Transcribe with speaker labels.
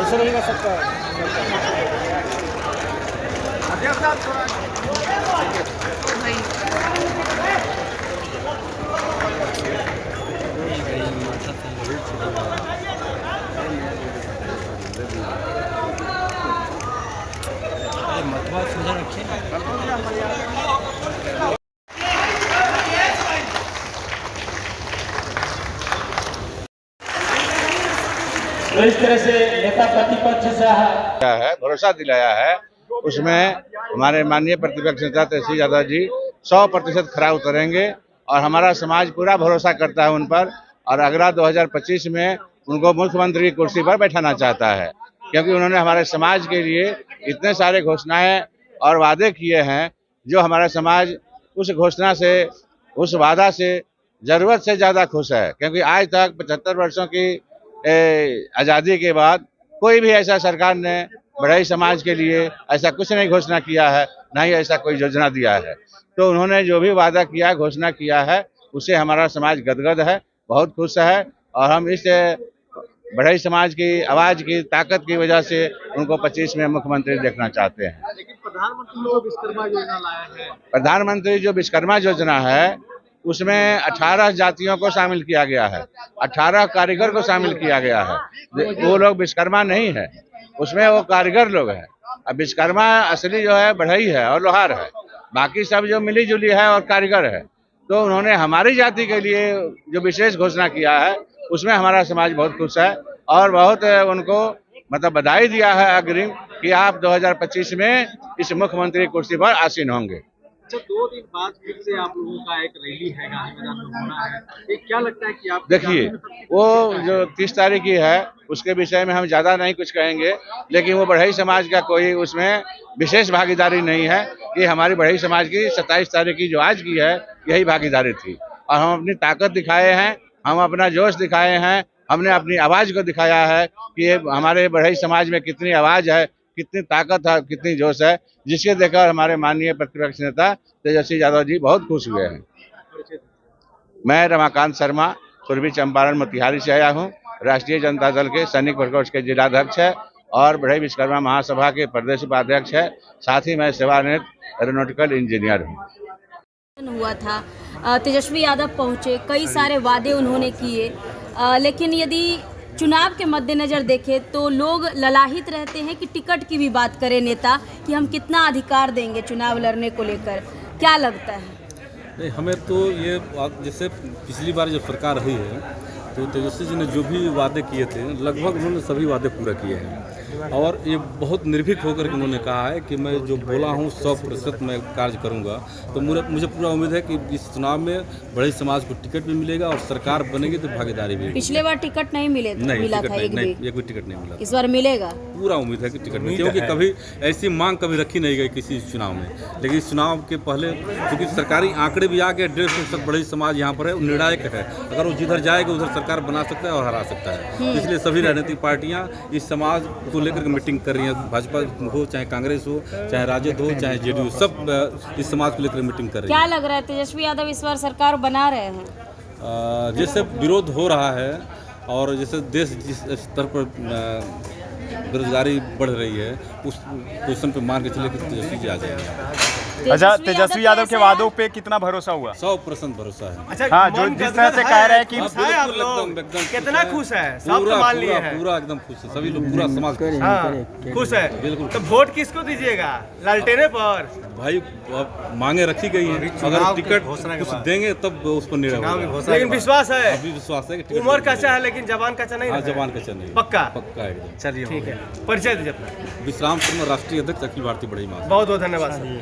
Speaker 1: कैसे रहेगा सबका? मतवा सुधर रखे। तो इस तरह से नेता प्रतिपक्ष से
Speaker 2: भरोसा दिलाया है, उसमें हमारे माननीय प्रतिपक्ष नेता तेजस्वी यादव जी 100% खरा उतरेंगे और हमारा समाज पूरा भरोसा करता है उन पर। और अगला 2025 में उनको मुख्यमंत्री की कुर्सी पर बैठाना चाहता है, क्योंकि उन्होंने हमारे समाज के लिए इतने सारे घोषणाएं और वादे किए हैं, जो हमारा समाज उस घोषणा से, उस वादा से जरूरत से ज्यादा खुश है। क्योंकि आज तक 75 वर्षों की आज़ादी के बाद कोई भी ऐसा सरकार ने बढ़ई समाज के लिए ऐसा कुछ नहीं घोषणा किया है, ना ही ऐसा कोई योजना दिया है। तो उन्होंने जो भी वादा किया, घोषणा किया है, उससे हमारा समाज गदगद है, बहुत खुश है। और हम इस बढ़ई समाज की आवाज की ताकत की वजह से उनको 25 में मुख्यमंत्री देखना चाहते हैं।
Speaker 1: लेकिन प्रधानमंत्री जो विश्वकर्मा योजना लाया है,
Speaker 2: प्रधानमंत्री जो विश्वकर्मा योजना है, उसमें 18 जातियों को शामिल किया गया है, 18 कारीगर को शामिल किया गया है। वो लोग विश्वकर्मा नहीं है, उसमें वो कारीगर लोग हैं। अब विश्वकर्मा असली जो है बढ़ई है और लोहार है, बाकी सब जो मिली जुली है और कारीगर है। तो उन्होंने हमारी जाति के लिए जो विशेष घोषणा किया है, उसमें हमारा समाज बहुत खुश है और बहुत उनको मतलब बधाई दिया है अग्रिम कि आप 2025 में इस मुख्यमंत्री कुर्सी पर आसीन होंगे।
Speaker 1: अच्छा, 2 दिन बाद फिर से आप लोगों का एक रैली है, गांधी मैदान में होना है। ये क्या लगता है कि आप
Speaker 2: देखिए, वो जो 30 तारीख की है उसके विषय में हम ज्यादा नहीं कुछ कहेंगे, लेकिन वो बढ़ई समाज का कोई उसमें विशेष भागीदारी नहीं है। कि हमारी बढ़ई समाज की 27 तारीख की जो आज की है, यही भागीदारी थी। और हम अपनी ताकत दिखाए हैं, हम अपना जोश दिखाए हैं, हमने अपनी आवाज को दिखाया है कि ये हमारे बढ़ई समाज में कितनी आवाज है, कितनी ताकत है, कितनी जोश है, जिसके देखकर हमारे माननीय प्रतिपक्ष नेता तेजस्वी यादव जी बहुत खुश हुए हैं। मैं रमाकांत शर्मा पूर्वी चंपारण मोतिहारी से आया हूँ। राष्ट्रीय जनता दल के सैनिक प्रकोष्ठ के जिलाध्यक्ष है और बढ़ई विश्वकर्मा महासभा के प्रदेश उपाध्यक्ष है। साथ ही मैं सेवानिवृत्त एरोनॉटिकल इंजीनियर हूँ।
Speaker 3: हुआ था, तेजस्वी यादव पहुंचे, कई सारे वादे उन्होंने किए, लेकिन यदि चुनाव के मद्देनजर देखें तो लोग ललाहित रहते हैं कि टिकट की भी बात करें नेता कि हम कितना अधिकार देंगे चुनाव लड़ने को लेकर। क्या लगता है?
Speaker 4: नहीं, हमें तो ये जैसे पिछली बार जब सरकार रही है तो तेजस्वी जी ने जो भी वादे किए थे, लगभग उन्होंने सभी वादे पूरा किए हैं। और ये बहुत निर्भीक होकर के उन्होंने कहा है कि मैं जो बोला हूँ 100% मैं कार्य करूँगा। तो मुझे पूरा उम्मीद है कि इस चुनाव में बढ़ई समाज को टिकट भी मिलेगा और सरकार बनेगी तो भागीदारी भी।
Speaker 3: पिछले बार टिकट नहीं मिला था,
Speaker 4: एक भी टिकट नहीं मिला।
Speaker 3: इस बार मिलेगा?
Speaker 4: पूरा उम्मीद है कि टिकट मिलेगा, क्योंकि कभी ऐसी मांग कभी रखी नहीं गई किसी चुनाव में। लेकिन इस चुनाव के पहले क्योंकि सरकारी आंकड़े भी आ गए, 150% बढ़ई समाज यहाँ पर है, निर्णायक है। अगर वो जिधर जाएगा उधर सरकार बना सकता है और हरा सकता है। इसलिए सभी राजनीतिक पार्टियां इस समाज को लेकर के मीटिंग कर रही हैं, भाजपा हो चाहे कांग्रेस हो चाहे राजद हो चाहे जेडीयू, सब इस समाज को लेकर मीटिंग कर रही है।
Speaker 3: क्या लग रहा है तेजस्वी यादव इस बार सरकार बना रहे हैं?
Speaker 4: जैसे विरोध हो रहा है और जैसे देश जिस स्तर पर बेरोजगारी बढ़ रही है, उस पोजिशन पे मान के चले कि तेजस्वी जी आ जाएंगे।
Speaker 5: अच्छा, तेजस्वी यादव के वादों पे कितना भरोसा हुआ?
Speaker 4: 100% भरोसा है।
Speaker 1: अच्छा,
Speaker 5: हाँ, जो जिस तरह से कह रहे हैं कि
Speaker 4: एकदम
Speaker 1: कितना खुश है, सब तो मान लिए हैं।
Speaker 4: पूरा एकदम खुश है, सभी लोग, पूरा समाज
Speaker 1: खुश है।
Speaker 4: बिल्कुल।
Speaker 1: तो वोट किसको दीजिएगा? लालटेने पर?
Speaker 4: भाई अब मांगे रखी गई हैं, अगर टिकट कुछ देंगे तब उस पर निर्णय होगा।
Speaker 1: लेकिन विश्वास है,
Speaker 4: अभी विश्वास है कि
Speaker 1: उम्र कच्चा है लेकिन जवान कच्चा नहीं है।
Speaker 4: जवान कच्चा नहीं,
Speaker 1: पक्का
Speaker 4: एकदम।
Speaker 1: चलिए, ठीक है। परिचय दीजिए अपना।
Speaker 4: विश्राम शर्मा, राष्ट्रीय अध्यक्ष, अखिल भारतीय बढ़ई महासभा।
Speaker 1: बहुत बहुत धन्यवाद सर।